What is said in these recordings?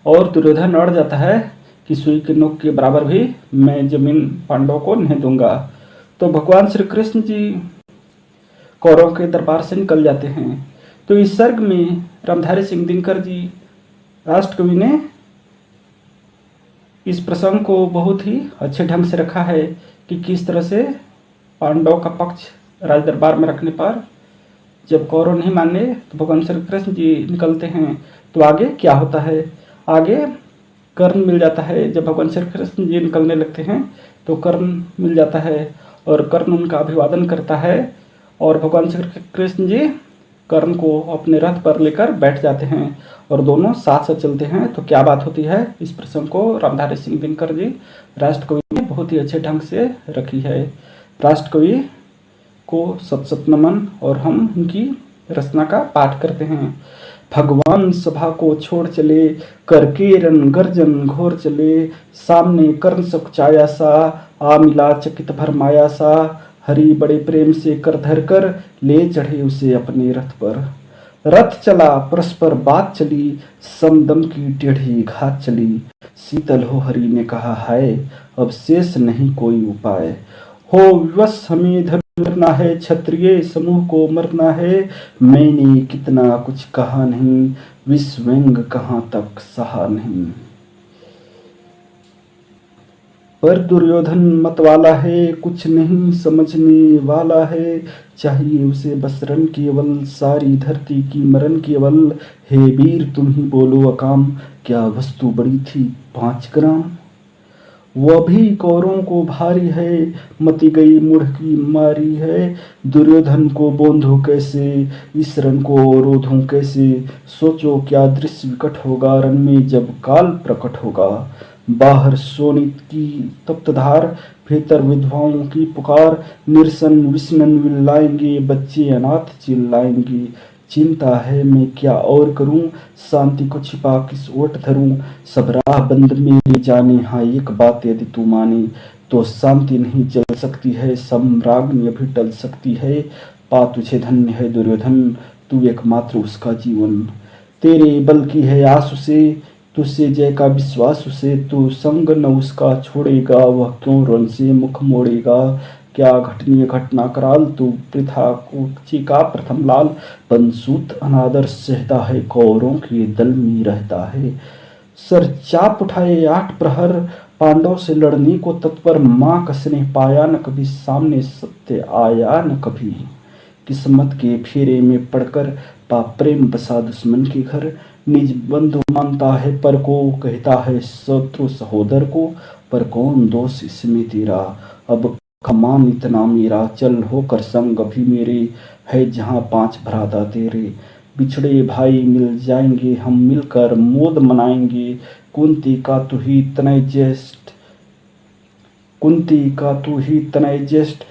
और दुर्योधन अड़ जाता है कि सुई के नोक के बराबर भी मैं जमीन पांडवों को नहीं दूंगा। तो भगवान श्री कृष्ण जी कौरवों के दरबार से निकल जाते हैं। तो इस सर्ग में रामधारी सिंह दिनकर जी राष्ट्रकवि ने इस प्रसंग को बहुत ही अच्छे ढंग से रखा है कि किस तरह से पांडवों का पक्ष राज दरबार में रखने पर जब कौरव नहीं माने तो भगवान श्री कृष्ण जी निकलते हैं। तो आगे क्या होता है, आगे कर्ण मिल जाता है। जब भगवान श्री कृष्ण जी निकलने लगते हैं तो कर्ण मिल जाता है और कर्ण उनका अभिवादन करता है और भगवान श्री कृष्ण जी कर्ण को अपने रथ पर लेकर बैठ जाते हैं और दोनों साथ साथ चलते हैं। तो क्या बात होती है, इस प्रसंग को रामधारी सिंह दिनकर जी राष्ट्रकवि ने बहुत ही अच्छे ढंग से रखी है। राष्ट्रकवि को सत सत नमन और हम उनकी रचना का पाठ करते हैं। भगवान सभा को छोड़ चले, करके रन गर्जन घोर चले, सामने कर्ण सकुचाया सा, आ मिला चकित भरमाया सा, हरि बड़े प्रेम से कर धर कर, ले चढ़े उसे अपने रथ पर। रथ चला परस्पर बात चली, समदम की टेढ़ी घात चली, शीतल हो हरि ने कहा हाय, अब शेष नहीं कोई उपाय। हो विवश हमें धरना है, क्षत्रिय समूह को मरना है, मैंने कितना कुछ कहा नहीं, विश्वव्यंग कहाँ तक सहा नहीं। पर दुर्योधन मतवाला है, कुछ नहीं समझने वाला है, चाहिए उसे बस रण केवल, सारी धरती की मरण केवल। हे वीर तुम ही बोलो अकाम, क्या वस्तु बड़ी थी 5 ग्राम। वह भी कौरवों को भारी है, मति गई मूढ़ की मारी है, दुर्योधन को बोंधो कैसे, इस रण को रोधूं कैसे। सोचो क्या दृश्य विकट होगा, रण में जब काल प्रकट होगा। बाहर शोणित की तप्त धार, भीतर विधवाओं की पुकार, निरसन विष्णन विल्लाएंगे, बच्चे अनाथ चिल्लाएंगे। चिंता है मैं क्या और करूं, शांति को छिपा किस ओट धरूं। सब राह बंद मेरे जाने, हाँ एक बात यदि तू माने, तो शांति नहीं जल सकती है, सम्राज्ञी अभी टल सकती है। पा तुझे धन्य है दुर्योधन, तू एकमात्र उसका जीवन। तेरे बल की है आस उसे, तुझसे जय का विश्वास उसे, तू संग न उसका छोड़ेगा, वह क्यों रण से मुख मोड़ेगा। क्या घटनीय घटना कराल, तू पृथा कुक्षी का प्रथम लाल, बनसूत अनादर सहता है, कौरों के दल में रहता है। सर चाप उठाए 8 प्रहर, पांडव से लड़ने को तत्पर, माँ कसने पाया न कभी, सामने सत्य आया न कभी। किस्मत के फेरे में पड़कर, पाप प्रेम बसा दुश्मन के घर, निज बंधु मानता है पर को, कहता है शत्रु सहोदर को। पर कौन दोष इसमें तेरा, अब कमान इतना मेरा, चल होकर संग अभी मेरे, है जहाँ 5 भ्राता तेरे। बिछड़े भाई मिल जाएंगे, हम मिलकर मोद मनाएंगे, कुंती का तू ही तनय ज्येष्ठ, कुंती का तू ही तनय ज्येष्ठ,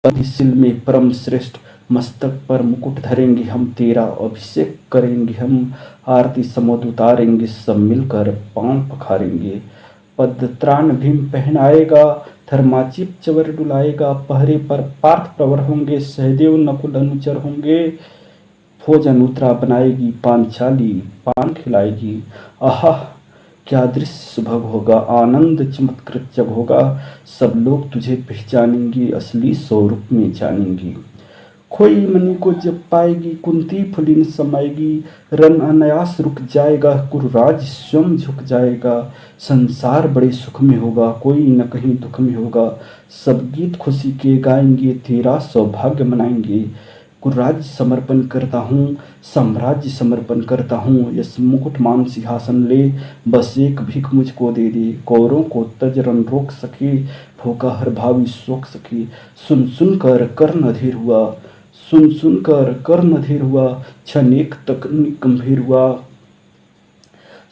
सिल में परम श्रेष्ठ। मस्तक पर मुकुट धरेंगे हम, तेरा अभिषेक करेंगे हम, आरती समोद उतारेंगे, सब मिलकर पांव पखारेंगे। पदत्राण भीम पहनाएगा, धर्माचिप चवर डुलाएगा, पहरे पर पार्थ प्रवर होंगे, सहदेव नकुल अनुचर होंगे। भोजन उतरा बनाएगी, पांचाली पान खिलाएगी। आहा क्या दृश्य सुभग होगा, आनंद चमत्कृत जब होगा, सब लोग तुझे पहचानेंगे, असली स्वरूप में जानेंगे। खोई मणि को जब पाएगी, कुंती फुलिन समाएगी, रन अनायास रुक जाएगा, कुरुराज स्वयं झुक जाएगा। संसार बड़े सुख में होगा, कोई न कहीं दुख में होगा, सब गीत खुशी के गाएंगे, तेरा सौभाग्य मनाएंगे। कुरुराज समर्पण करता हूँ, साम्राज्य समर्पण करता हूँ, यस मुकुट मान सिंहासन ले, बस एक भीख मुझको दे दे, कौरों को तज रन रोक सके, भूखा हर भावी सोख सके। सुन सुन कर कर्ण अधीर हुआ, सुन सुन कर कर्ण अधीर हुआ, क्षण एक तक गंभीर हुआ।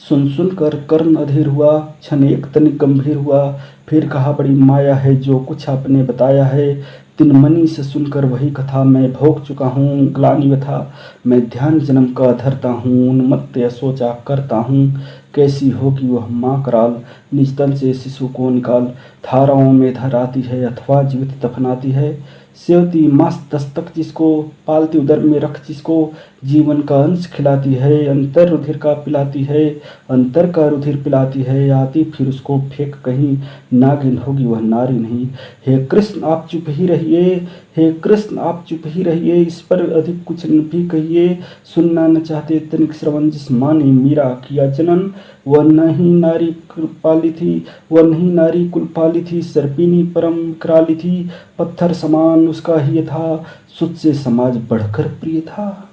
सुन सुन कर कर्ण अधीर हुआ, क्षण एक तनिक गंभीर हुआ। फिर कहा बड़ी माया है जो कुछ आपने बताया है, तिनमनी से सुनकर वही कथा, मैं भोग चुका हूँ ग्लानि व्यथा। मैं ध्यान जन्म का धरता हूँ, उन्मत्त सोचा करता हूँ, कैसी होगी वह माँ कराल, निस्तन से शिशु को निकाल। धाराओं में धराती है अथवा जीवित दफनाती है, सेवती मांस दस्तक जिसको, पालती उदर में रख जिसको, जीवन का अंश खिलाती है, अंतर रुधिर का पिलाती है, अंतर का रुधिर पिलाती है, आती फिर उसको फेंक कहीं, नागिन होगी वह नारी नहीं। हे कृष्ण आप चुप ही रहिए, हे कृष्ण आप चुप ही रहिए, इस पर अधिक कुछ न भी कहिए। सुनना न चाहते तनिक श्रवण, जिस माँ ने मीरा किया जनन, वह नहीं नारी कुल पाली थी, वह नहीं नारी कुल पाली थी, सर्पिनी परम कराली थी, पत्थर समान उसका ही था, सुध से समाज बढ़कर प्रिय था।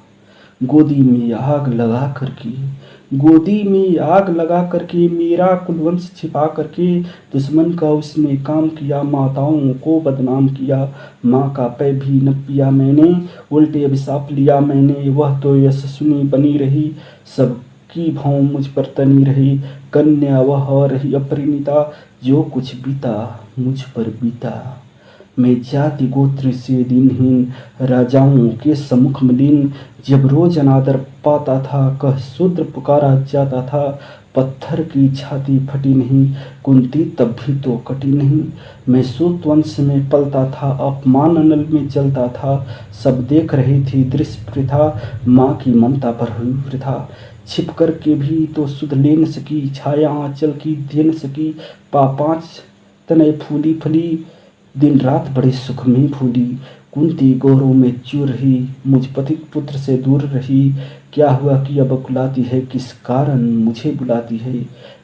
गोदी में आग लगा करके, गोदी में आग लगा करके, मेरा कुलवंश छिपा करके, दुश्मन का उसने काम किया, माताओं को बदनाम किया। माँ का पै भी न पिया मैंने, उल्टे अभिशाप लिया मैंने। वह तो यशस्विनी बनी रही, सबकी भौं मुझ पर तनी रही। कन्या वह रही अपरिणीता, जो कुछ बीता मुझ पर बीता। मैं जाति गोत्र से दीनहीन, राजाओं के सम्मुख मलिन, जब रोज अनादर पाता था, कह शूद्र पुकारा जाता था। पत्थर की छाती फटी नहीं, कुंती तब भी तो कटी नहीं। मैं सूत वंश में पलता था, अपमान अनल में जलता था। सब देख रही थी दृश्य वृथा, माँ की ममता पर हुई वृथा। छिप कर के भी तो सुध ले न सकी, छाया आंचल की दे न सकी। पाँच तनय फूली फली, दिन रात बड़े सुख में भूली। कुंती गौरव में चूर रही, मुझ पथिक पुत्र से दूर रही। क्या हुआ कि अब बुलाती है, किस कारण मुझे बुलाती है।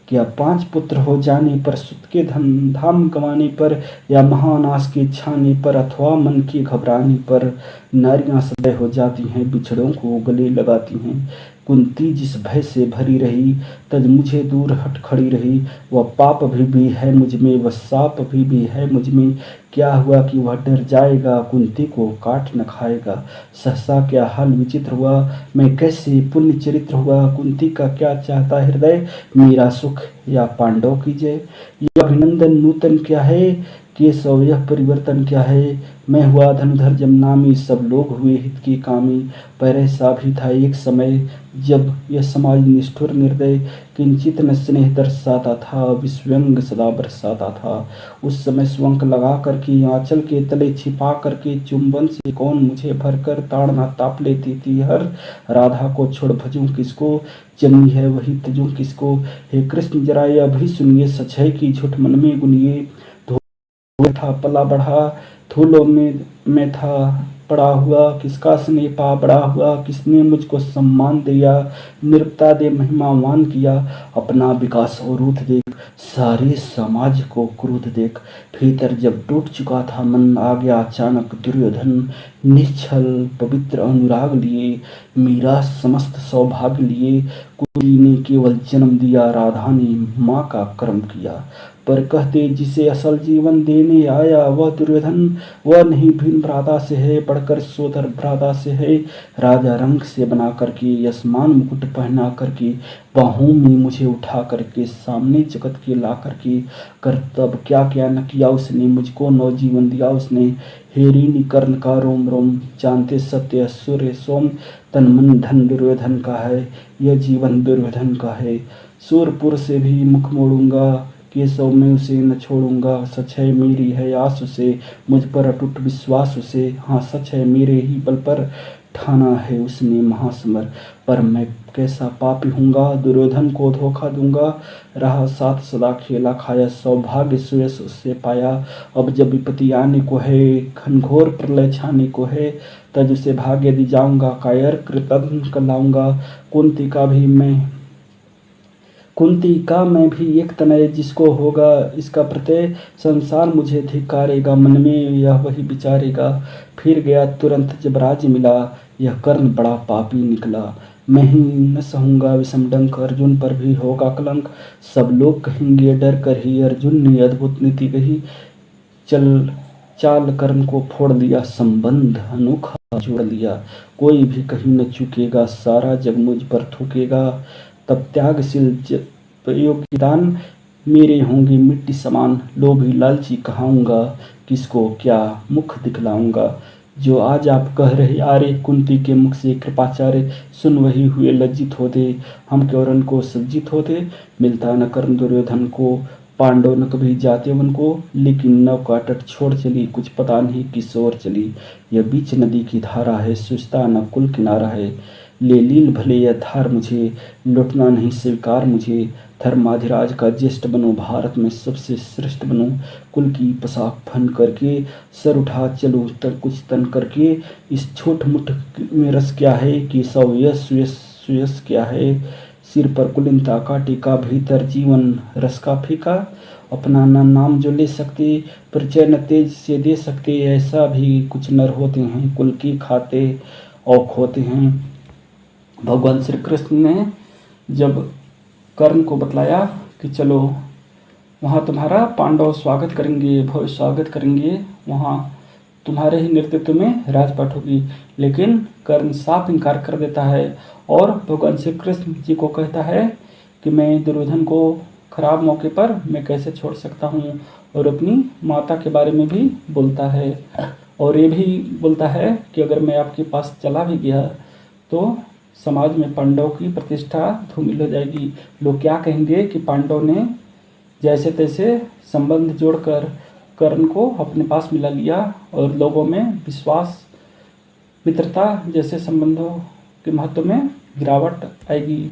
क्या 5 पुत्र हो जाने पर, सुत के धन धाम गंवाने पर, या महानाश के छाने पर, अथवा मन के घबराने पर, नारियां सदै हो जाती हैं, बिछड़ों को गले लगाती हैं। कुंती जिस भय से भरी रही, तज मुझे दूर हट खड़ी रही। वह पाप भी है मुझ में, वह साप भी है मुझ में। क्या हुआ कि वह डर जाएगा, कुंती को काट न खाएगा। सहसा क्या हाल विचित्र हुआ, मैं कैसे पुण्य चरित्र हुआ। कुंती का क्या चाहता हृदय, मेरा सुख या पांडव की जय। यह अभिनंदन नूतन क्या है, केशव यह परिवर्तन क्या है। मैं हुआ धनुधर जमनामी, सब लोग हुए हित की कामी। पर ऐसा भी था एक समय, जब यह समाज निष्ठुर निर्दय, किंचित न स्नेह दर्शाता था, विस्व्यंग सदा बरसाता था। उस समय स्वंक लगा करके, आंचल के तले छिपा करके, चुंबन से कौन मुझे भरकर ताड़ना ताप लेती थी हर। राधा को छोड़ भजूं किसको, जन्मी है वही तजूं किसको। हे कृष्ण जरा यह भी सुनिए, सच है कि झूठ मन में गुनिए। धूल था पला बढ़ा, धूलों में मैं था पड़ा हुआ, किसका स्नेह पा बड़ा हुआ। किसने मुझको सम्मान दिया, निरुपता दे महिमावान किया। अपना विकास और रूठ देख, सारे समाज को क्रोध देख। भीतर जब टूट चुका था मन, आ गया अचानक दुर्योधन। निश्छल पवित्र अनुराग लिए, मीरा समस्त सौभाग्य लिए। कुंती ने केवल जन्म दिया, राधा ने माँ का कर्म किया। पर कहते जिसे असल जीवन देने आया, वह दुर्योधन, वह नहीं भीम भ्राता से है, बढ़कर सोदर भ्राता से है। राजा रंग से बना करके, यशमान मुकुट पहना करके, बाहों में मुझे उठा करके, सामने जगत के ला करके। कर्तव्य क्या क्या न किया उसने, मुझको नवजीवन दिया उसने। हेरिनी कर्ण का रोम रोम, जानते सत्य सूर्य सोम। तन मन धन दुर्योधन का है, यह जीवन दुर्योधन का है। सूरपुर से भी मुख मोड़ूंगा, केशव में उसे न छोड़ूंगा। सच है मेरी है आस उसे, मुझ पर अटूट विश्वास उसे। हाँ सच है मेरे ही बल पर, ठाना है उसने महासमर। पर मैं कैसा पापी हूँगा, दुर्योधन को धोखा दूंगा। रहा साथ सदा खेला खाया, सौभाग्य सुयश उससे पाया। अब जब विपत्ति आने को है, घनघोर प्रलय छाने को है, तज उसे भाग्य दी जाऊंगा, कायर कृतज्ञ कहलाऊंगा। कुंती का मैं भी एक तनय जिसको होगा, इसका प्रत्यय संसार मुझे धिक्कारेगा। मन में यह वही विचारेगा, फिर गया तुरंत जब राज्य मिला, यह कर्ण बड़ा पापी निकला। मैं ही न सहूंगा विषम डंक, अर्जुन पर भी होगा कलंक। सब लोग कहेंगे डर कर ही, अर्जुन ने अद्भुत नीति कही। चल चाल कर्ण को फोड़ दिया, संबंध अनोखा जोड़ लिया। कोई भी कहीं न चुकेगा, सारा जग मुझ पर थूकेगा। तब त्यागशील योगदान मेरे होंगे मिट्टी समान। लोभी लालची कहाऊंगा, किसको क्या मुख दिखलाऊंगा। जो आज आप कह रहे आरे, कुंती के मुख से कृपाचार्य, सुन वही हुए लज्जित होते। हम क्योरन को सज्जित होते, मिलता न कर्ण दुर्योधन को। पांडव न कभी जाते वन को, लेकिन नव का तट छोड़ चली, कुछ पता नहीं किस ओर चली। यह बीच नदी की धारा है, सुचता न कुल किनारा है। ले लील भले या धार मुझे, लुटना नहीं स्वीकार मुझे। धर्माधिराज का ज्येष्ठ बनूं, भारत में सबसे श्रेष्ठ बनूं। कुल की पोशाक फन करके, सर उठा चलूं कुछ तन करके। इस छोट मुठ में रस क्या है, कि सौ यश यश सुयश क्या है। सिर पर कुलीनता का टीका, भीतर जीवन रस का फीका। अपना न नाम जो ले सकते, परिचय न तेज से दे सकते। ऐसा भी कुछ नर होते हैं, कुल की खाते औख होते हैं। भगवान श्री कृष्ण ने जब कर्ण को बतलाया कि चलो वहाँ तुम्हारा पांडव स्वागत करेंगे, भव्य स्वागत करेंगे, वहाँ तुम्हारे ही नेतृत्व में राजपाट होगी, लेकिन कर्ण साफ इनकार कर देता है और भगवान श्री कृष्ण जी को कहता है कि मैं दुर्योधन को खराब मौके पर मैं कैसे छोड़ सकता हूँ। और अपनी माता के बारे में भी बोलता है और ये भी बोलता है कि अगर मैं आपके पास चला भी गया तो समाज में पांडव की प्रतिष्ठा धूमिल हो जाएगी। लोग क्या कहेंगे कि पांडव ने जैसे तैसे संबंध जोड़कर कर्ण को अपने पास मिला लिया और लोगों में विश्वास मित्रता जैसे संबंधों के महत्व में गिरावट आएगी।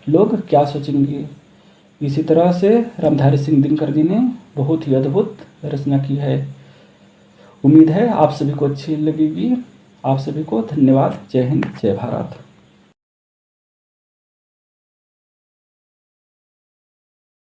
लोग क्या सोचेंगे। इसी तरह से रामधारी सिंह दिनकर जी ने बहुत ही अद्भुत रचना की है। उम्मीद है आप सभी को अच्छी लगेगी। आप सभी को धन्यवाद। जय हिंद, जय भारत।